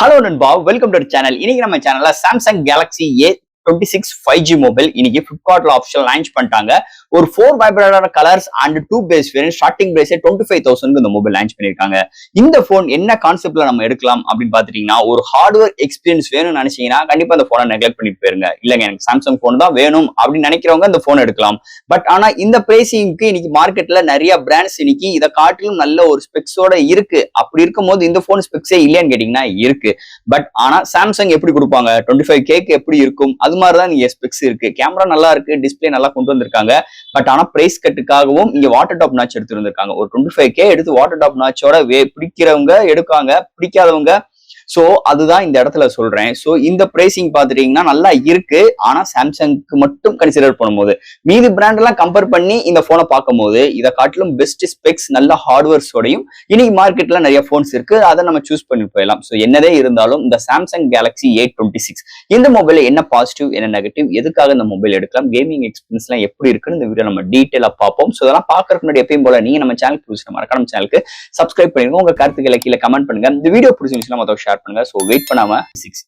Hello நண்பா, welcome to channel. இன்னைக்கு நம்ம சேனல்ல Samsung Galaxy A26 5G mobile இன்னைக்கு ஃபிளிப்கார்ட்ல ஆஃபிஷியல் லான்ச் பண்ணிட்டாங்க. ஒரு 4 வைப்ரண்டான colours and 2 base variant starting price 25,000 இந்த மொபைல் லான்ச் பண்ணிருக்காங்க. இந்த போன் என்ன கான்செப்ட்ல நம்ம எடுக்கலாம் அப்படின்னு பாத்துட்டீங்கன்னா, ஒரு ஹார்ட்வேர் எக்ஸ்பீரியன்ஸ் வேணும்னு நினைச்சீங்கன்னா கண்டிப்பா அந்த போனை நெக்லெக்ட் பண்ணிட்டு போயிருங்க. இல்லங்க எனக்கு சாம்சங் போன் தான் வேணும் அப்படின்னு நினைக்கிறவங்க இந்த போன் எடுக்கலாம். பட் ஆனா இந்த பிரைசிங்க்கு இன்னைக்கு மார்க்கெட்ல நிறைய பிராண்ட்ஸ் இன்னைக்கு இதை காட்டிலும் நல்ல ஒரு ஸ்பெக்ஸோட இருக்கு. அப்படி இருக்கும்போது இந்த போன் ஸ்பெக்ஸே இல்லையான்னு கேட்டீங்கன்னா இருக்கு. பட் ஆனா சாம்சங் எப்படி கொடுப்பாங்க, 25K எப்படி இருக்கும், அது மாதிரிதான் இங்க ஸ்பெக்ஸ் இருக்கு. கேமரா நல்லா இருக்கு, டிஸ்பிளே நல்லா கொண்டு வந்திருக்காங்க. பட் ஆனா பிரைஸ் கட்டுக்காகவும் இங்க வாட்டர் டாப் நாட்ச் எடுத்து வந்திருக்காங்க. ஒரு 25K எடுத்து வாட்டர் டாப் நாட்சோட பிடிக்கிறவங்க எடுக்காங்க, பிடிக்காதவங்க சோ அதுதான் இந்த இடத்துல சொல்றேன். சோ இந்த பிரைசிங் பாத்துட்டீங்கன்னா நல்லா இருக்கு. ஆனா சாம்சங்க்கு மட்டும் கன்சிடர் பண்ணும்போது மீதி பிராண்ட் எல்லாம் கம்பேர் பண்ணி இந்த போனை பார்க்கும்போது இதை காட்டிலும் பெஸ்ட் ஸ்பெக்ஸ் நல்ல ஹார்ட்வேர்ஸோடையும் இன்னைக்கு மார்க்கெட்ல நிறைய போன்ஸ் இருக்கு. அதை நம்ம சூஸ் பண்ணி போயிடலாம். சோ என்னதே இருந்தாலும் இந்த சாம்சங் கேலக்ஸி A26 இந்த மொபைல என்ன பாசிட்டிவ் என்ன நெகட்டிவ், எதுக்காக இந்த மொபைல் எடுக்கலாம், கேமிங் எக்ஸ்பீரியன்ஸ் எல்லாம் எப்படி இருக்குன்னு இந்த வீடியோ நம்ம டீட்டெயிலா பார்ப்போம். சோ இதெல்லாம் பாக்குறதுக்கு முன்னாடி எப்பயும் போல நீங்க நம்ம சேனலுக்கு மறக்காம சேனலுக்கு சப்ஸ்கிரைப் பண்ணிருங்க. உங்க கருத்துக்களை கீழே கமெண்ட் பண்ணுங்க. இந்த வீடியோ பிடிச்சிருந்துச்சுன்னா மொத்தம் ஷேர் பண்ணுங்க. சோ வெயிட் பண்ணாம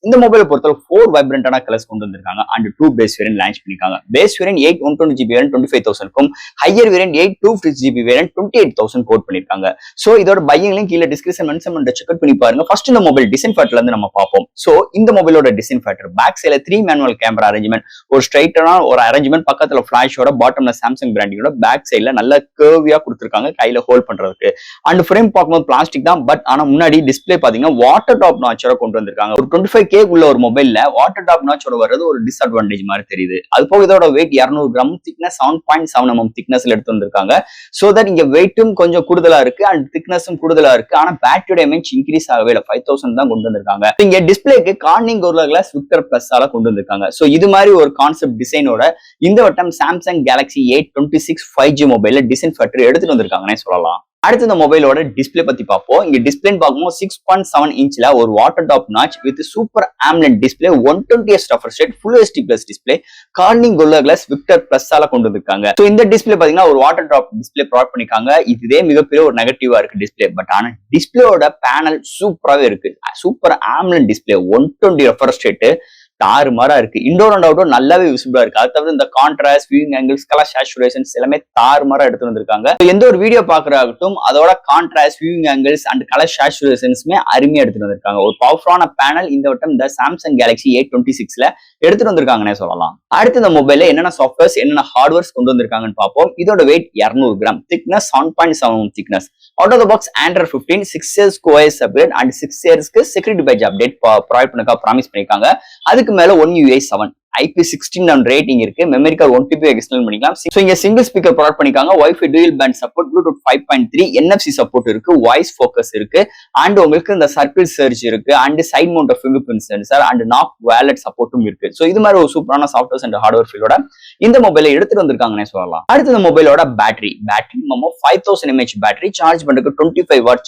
இந்த மொபைலை பொறுத்தவரை 4 வைப்ரண்டான கலர்ஸ் கொண்டு வந்திருக்காங்க அண்ட் 2 பேஸ் வேரியன்ட் லான்ச் பண்ணிருக்காங்க. பேஸ் வேரியன்ட் 8 120GB வேரியன்ட் 25,000க்கும், higher variant 8 256GB variant 28,000 quote பண்ணிருக்காங்க. சோ இதோட பையிங் லிங்க் கீழ டிஸ்கிரிப்ஷன் மென்ஷன் செக் அவுட் பண்ணி பாருங்க. ஃபர்ஸ்ட் இந்த மொபைல் டிசைன் ஃபேக்டர்ல இருந்து நம்ம பார்ப்போம். சோ இந்த மொபைலோட டிசைன் ஃபேக்டர் பேக் சைடுல 3 மேனுவல் கேமரா அரேஞ்ச்மெண்ட், ஒரு ஸ்ட்ரைட்டான ஒரு அரேஞ்ச்மெண்ட், பக்கத்துல ஃபிளாஷோட பாட்டம்ல சாம்சங் பிராண்டிங்கோட பேக் சைடுல நல்ல கர்வியா கொடுத்திருக்காங்க கையில ஹோல்ட் பண்றதுக்கு. அண்ட் ஃப்ரேம் பார்க்கும்போது பிளாஸ்டிக் தான். பட் ஆனா முன்னாடி டிஸ்பிளே பாத்தீங்கன்னா வாட்டர் டாப் நாட்சோட கொண்டு வந்திருக்காங்க. ஒரு 25K உள்ள ஒரு மொபைல்ல வாட்டர் டாப் நாட்சோட வர்றது ஒரு டிஸ்அட்வான்டேஜ் மாதிரி தெரியுது. அது போக இதோட வெயிட் 200 கிராம், திக்னஸ் 7.7 mm திக்னஸ்ல எடுத்து வந்திருக்காங்க. சோ தட் இங்க வெயிட்டும் கொஞ்சம் கூடுதலா இருக்கு அண்ட் திக்னஸும் கூடுதலா இருக்கு. ஆனா பேட்டரியோட எம்ஏஹெச் இன்க்ரீஸ் ஆகவே இல்லை, 5,000 தான் கொண்டு வந்திருக்காங்க. இங்க டிஸ்பிளேக்கு Corning Gorilla glass Victus plus ஆல கொண்டு வந்திருக்காங்க. சோ இது மாதிரி ஒரு கான்செப்ட் டிசைனோட இந்த வட்டம் சாம்சங் கேலக்ஸி A26 5G மொபைல்ல டிசைன் ஃபேக்டர் எடுத்துட்டு வந்திருக்காங்கன்னே சொல்லலாம். அடுத்து இந்த மொபைலோட டிஸ்பிளே பத்தி பார்ப்போம். இங்க டிஸ்பிளே பார்க்கும்போது 6.7 இன்ச்ல ஒரு water top notch with super AMOLED display, 120Hz refresh rate, full HD plus display, Corning Gorilla glass Victus plus ஆல கொண்டு வந்திருக்காங்க. சோ இந்த டிஸ்பிளே பாத்தீங்கன்னா ஒரு வாட்டர் டாப் டிஸ்பிளே ப்ரொவைட் பண்ணிருக்காங்க. இதுவே மிகப்பெரிய ஒரு நெகட்டிவா இருக்கு டிஸ்பிளே. பட் ஆனா டிஸ்பிளேயோட பேனல் சூப்பராவே இருக்கு. Super AMOLED display, 120 refresh rate, தாறுமாறா இருக்கு. இன்டோர் அண்ட் அவுட்டோர் நல்லாவே விசிபிளா இருக்கு. அது தவிர இந்த contrast, viewing angles, colour saturations எல்லாமே தாறுமாறா எடுத்து வந்திருக்காங்க. எந்த ஒரு வீடியோ பாக்குறாகட்டும் அதோட contrast, viewing angles and colour சேச்சுரேஷன்ஸ்மே அருமையா எடுத்துட்டு வந்திருக்காங்க. ஒரு பவர்ஃபுல்லான பேனல் இந்த வட்டம் இந்த சாம்சங் கேலக்ஸி A26ல எடுத்துட்டு வந்திருக்காங்கன்னே சொல்லலாம். அடுத்து இந்த மொபைல்ல என்னென்ன சாஃப்ட்வேர்ஸ் என்னென்ன ஹார்ட்வேர்ஸ் கொண்டு வந்திருக்காங்கன்னு பார்ப்போம். இதோட weight 200 gram, thickness 7.7 mm thickness, out of the box Android 15, 6 years OS update and 6 yearsக்கு செக்யூரிட்டி பேட்ச் அப்டேட் ப்ரொவைட் பண்ண ப்ராமிஸ் பண்ணிருக்காங்க. அதுக்கு மேல One UI 7 IP16 ரேட்டிங் இருக்கு. மெமரி கார்டு 1TB எக்ஸ்டர்னல் பண்ணிக்கலாம். சோ இங்க சிங்கிள் ஸ்பீக்கர் ப்ரொவைட் பண்ணிருக்காங்க. Wi-Fi dual band support, Bluetooth 5.3, NFC support இருக்கு, வாய்ஸ் ஃபோக்கஸ் இருக்கு அண்ட் உங்களுக்கு இந்த சர்க்கிள் சர்ச் இருக்கு and side mount finger print sensor and knock wallet சப்போர்ட்டும் இருக்கு. சோ இது மாதிரி ஒரு சூப்பரான சாஃப்ட்வேர்ஸ் அண்ட் ஹார்ட்வேர் ஃபீலோட இந்த மொபைலை எடுத்துட்டு வந்திருக்காங்கன்னே சொல்லலாம். அடுத்து இந்த மொபைலோட பேட்டரி நம்ம 5000 mAh பேட்டரி, சார்ஜ் பண்றதுக்கு 25 வாட்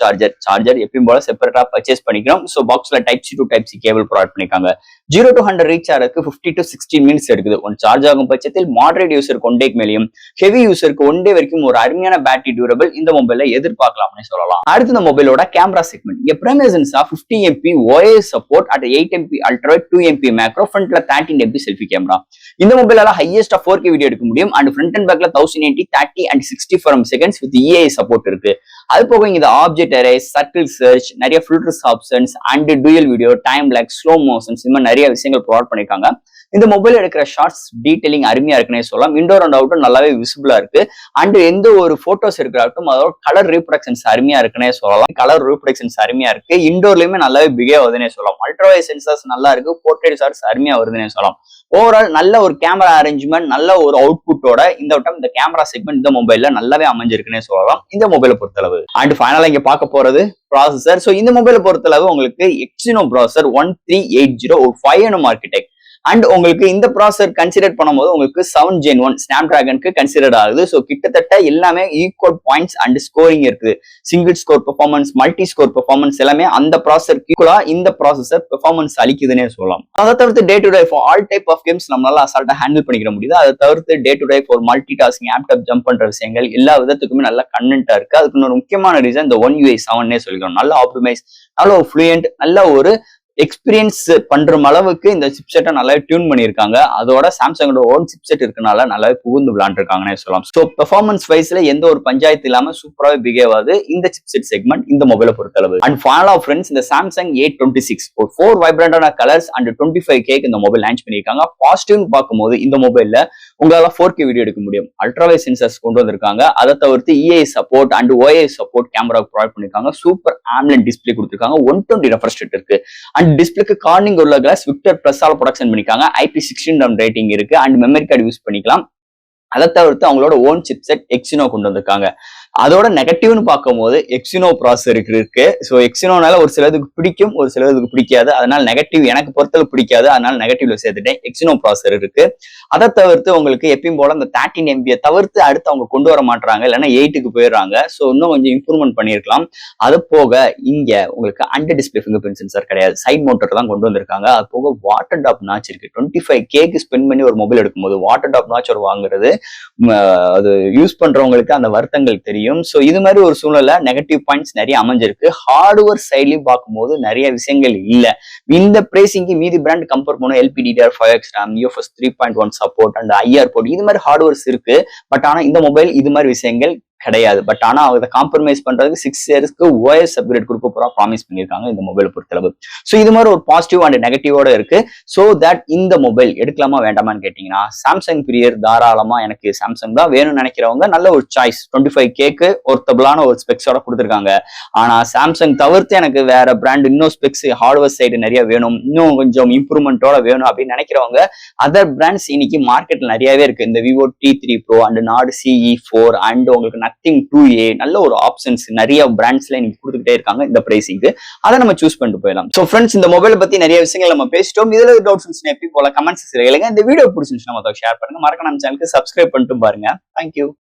சார்ஜர் எப்பயும் போல செப்பரேட்டா பர்ச்சேஸ் பண்ணிக்கிறோம். சோ பாக்ஸ்ல Type C to Type C cable provide பண்ணிருக்காங்க. 0 to 100 ரீச் ஆகிறதுக்கு 50 to 16 மினிட்ஸ் எடுக்குது. ஒன் சார்ஜ் ஆகும் பட்சத்தில் மாடரேட் யூசருக்கு 1 டேக்கு மேலேயும், ஹெவி யூசருக்கு 1 டே வரைக்கும் ஒரு அருமையான பேட்டரி டியூரபிள் இந்த மொபைல எதிர்பார்க்கலாம்னு சொல்லலாம். அடுத்து இந்த மொபைலோட கேமரா செக்மெண்ட். இங்க primary sensor 50 MP OIS support at 8 MP ultra, 2 MP macro, ஃப்ரண்ட்ல 13 MP செல்ஃபி கேமரா. இந்த மொபைலால ஹையஸ்டா 4K வீடியோ எடுக்க முடியும் அண்ட் ஃப்ரண்ட் அண்ட் பேக்ல 1080, 30 and 60 frames with EAI support இருக்கு. அது போக இங்க ஆப்ஜெக்ட் அரே, சர்க்கிள் சர்ச், நிறைய filters options and dual video, time labs, slow motions இந்த மாதிரி நிறைய விஷயங்கள் ப்ரொவைட் பண்ணிருக்காங்க. இந்த மொபைல் எடுக்கிற ஷார்ட்ஸ் டீடைலிங் அருமையா இருக்குன்னே சொல்லலாம். இன்டோர் அண்ட் அவுட்டோர் நல்லாவே விசிபிளா இருக்கு அண்ட் எந்த ஒரு போட்டோஸ் எடுக்கிறாகட்டும் அதோட கலர் ரீப்ரொடக்ஷன்ஸ் அருமையா இருக்குன்னே சொல்லலாம். கலர் ரீப்ரொடக்ஷன்ஸ் அருமையா இருக்கு. இன்டோர்லயுமே நல்லாவே பிஹேவ் வருதுன்னே சொல்லலாம். அல்ட்ராவைட் சென்சார்ஸ் நல்லா இருக்கு, போர்ட்ரேட் ஷார்ட்ஸ் அருமையா வருதுன்னே சொல்லலாம். ஓவரால் நல்ல ஒரு கேமரா அரேஞ்ச்மெண்ட், நல்ல ஒரு அவுட்புட்டோட இந்த வட்டம் இந்த கேமரா செக்மெண்ட் இந்த மொபைல்ல நல்லாவே அமைஞ்சிருக்குன்னே சொல்லலாம் இந்த மொபைலை பொறுத்தளவு. அண்ட் ஃபைனலா இங்க பார்க்க போறது ப்ராசஸர். சோ இந்த மொபைலை பொறுத்தளவு உங்களுக்கு Exynos ப்ராசஸர் 1380 ஒரு 5nm ஆர்கிடெக்ட் அண்ட் உங்களுக்கு இந்த ப்ராசஸர் கன்சிடர் பண்ணும்போது உங்களுக்கு 7 Gen 1 ஸ்னாப்டிராகனுக்கு கன்சிடர் ஆகுது. ஸோ கிட்டத்தட்ட எல்லாமே ஈக்குவல் பாயிண்ட்ஸ் அண்ட் ஸ்கோரிங் இருக்குது. Single score performance, multi score performance எல்லாமே அந்த ப்ராசஸருக்கு ஈக்குவலா இந்த ப்ராசஸர் பெர்ஃபார்மன்ஸ் அளிக்குதுன்னே சொல்லலாம். அதை தவிர்த்து day to day for all type of games நம்மளால அசால்ட்டா ஹேண்டில் பண்ணிக்கிற முடியுது. அதை தவிர்த்து day to day for multi tasking, ஆப்டாப் ஜம்ப் பண்ற விஷயங்கள் எல்லா விதத்துக்குமே நல்ல கண்டென்ட்டா இருக்கு. அதுக்கு ஒரு முக்கியமான ரீசன் இந்த One UI 7 சொல்லிக்கிறோம். நல்ல ஆப்டிமைஸ், நல்ல ஒரு ஃப்ளூயன்ட், நல்ல ஒரு எக்ஸ்பீரியன்ஸ் பண்ற அளவுக்கு இந்த சிப்செட்டை நல்லா டியூன் பண்ணியிருக்காங்க. அதோட சாம்சங்கோட ஓன் சிப்செட் இருக்கனால நல்லாவே புகுந்து விளையாண்டுருக்காங்கன்னே சொல்லலாம். ஸோ பெர்ஃபார்மன்ஸ் வைஸ்ல எந்த ஒரு பஞ்சாயத்து இல்லாம சூப்பராகவே பிஹேவ் ஆகுது இந்த சிப்செட் செக்மெண்ட் இந்த மொபைலை பொறுத்தளவு. அண்ட் ஃபைனல் ஆஃப் ஃப்ரெண்ட்ஸ், இந்த சாம்சங் A26 ஒரு 4 வைப்ரண்டான கலர்ஸ் அண்ட் 25K இந்த மொபைல் லான்ச் பண்ணியிருக்காங்க. பாசிட்டிவ்னு பார்க்கும்போது இந்த மொபைல்ல உங்களால 4K வீடியோ எடுக்க முடியும். அல்ட்ராவைட் சென்சர்ஸ் கொண்டு வந்திருக்காங்க. அதை தவிர்த்து EI support and OIS support camera provide பண்ணிருக்காங்க. சூப்பர் AMOLED டிஸ்பிளே கொடுத்திருக்காங்க. 120 ரெஃப்ரெஷ் ரேட் இருக்கு. அண்ட் டிஸ்பிளேக்கு கார்னிங் உள்ள கிளாஸ் விக்டர் பிளஸால ப்ரொடக்ஷன் பண்ணிருக்காங்க. IP16 ரேட்டிங் இருக்கு அண்ட் மெமரி கார்டு யூஸ் பண்ணிக்கலாம். அதை தவிர்த்து அவங்களோட ஓன் சிப்செட் எக்ஸினோ கொண்டு வந்திருக்காங்க. அதோட நெகட்டிவ்னு பார்க்கும்போது எக்ஸினோ ப்ராசஸர் இருக்கு. ஸோ எக்ஸினோனால ஒரு சிலதுக்கு பிடிக்கும், ஒரு சிலதுக்கு பிடிக்காது. அதனால நெகட்டிவ் எனக்கு பொறுத்தளவு பிடிக்காது. அதனால நெகட்டிவ்ல சேர்த்துட்டேன். எக்ஸினோ ப்ராசஸர் இருக்கு. அதை தவிர்த்து உங்களுக்கு எப்பயும் போல இந்த 13 MB தவிர்த்து அடுத்து அவங்க கொண்டு வர மாட்டாங்க, இல்லைன்னா 8க்கு போயிடுறாங்க. ஸோ இன்னும் கொஞ்சம் இம்ப்ரூவ்மெண்ட் பண்ணியிருக்கலாம். அது போக இங்க உங்களுக்கு under display finger print sensor கிடையாது, சைட் மவுண்டர் தான் கொண்டு வந்திருக்காங்க. அது போக வாட்டர் டாப் நாச் இருக்கு. 25Kக்கு ஸ்பெண்ட் பண்ணி ஒரு மொபைல் எடுக்கும்போது வாட்டர் டாப் நாச் ஒரு வாங்குறது அது யூஸ் பண்றவங்களுக்கு அந்த வருத்தங்கள் தெரியும். சோ இது மாதிரி ஒரு சூழ்நிலை நெகட்டிவ் பாயிண்ட்ஸ் நிறைய அமைஞ்சிருக்கு. ஹார்ட்வேர் சைட்லயும் பார்க்கும்போது நிறைய விஷயங்கள் இல்ல. இந்த பிரைசிங்க்கு மீதி பிராண்ட் கம்பேர் பண்ணும் LPDDR5X RAM, UFS 3.1 support and IR port இது மாதிரி ஹார்ட்வேர்ஸ் இருக்கு. பட் ஆனா இந்த மொபைல் இது மாதிரி விஷயங்கள் கிடையாது. பட் ஆனா அவங்க காம்ப்ரமைஸ் பண்றதுக்கு 6 இயர்ஸ்க்கு OS அப்கிரேட் கொடுக்க போறா ப்ராமிஸ் பண்ணிருக்காங்க இந்த மொபைலை பொறுத்தளவு. சோ இது மாதிரி ஒரு பாசிட்டிவ் அண்ட் நெகட்டிவோட இருக்கு. சோ தட் இந்த மொபைல் எடுக்கலாமா வேண்டாமான்னு கேட்டீங்கன்னா சாம்சங் பிரியர் தாராளமா எனக்கு சாம்சங் தான் வேணும்னு நினைக்கிறவங்க நல்ல ஒரு சாய்ஸ். 25Kக்கு ஒர்த்தபிளான ஒரு ஸ்பெக்ஸோட கொடுத்துருக்காங்க. ஆனா சாம்சங் தவிர்த்து எனக்கு வேற பிராண்ட் இன்னும் ஸ்பெக்ஸ் ஹார்ட்வேர் சைடு நிறைய வேணும், இன்னும் கொஞ்சம் இம்ப்ரூவ்மெண்டோட வேணும் அப்படின்னு நினைக்கிறவங்க அதர் பிராண்ட்ஸ் இன்னைக்கு மார்க்கெட்ல நிறையவே இருக்கு. இந்த Vivo T3 Pro and not CE4 and உங்களுக்கு Nothing 2A நல்ல ஒரு ஆப்ஷன்ஸ் நிறைய பிராண்ட்ஸ்ல இன்னைக்கு கொடுத்துக்கிட்டே இருக்காங்க இந்த பிரைசிங்க்கு. அதை நம்ம சூஸ் பண்ணிட்டு போயிடலாம். சோ ஃப்ரெண்ட்ஸ், இந்த மொபைலை பத்தி நிறைய விஷயங்கள் நம்ம பேசிட்டோம். இதுல டவுட்ஸ் எப்படி போல கமெண்ட்ஸ் கேளுங்க. இந்த வீடியோ பிடிச்சிருந்துச்சுன்னா ஷேர் பண்ணுங்க. மறக்காம நம்ம சேனலுக்கு சப்ஸ்கிரைப் பண்ணிட்டு பாருங்க. தேங்க்யூ.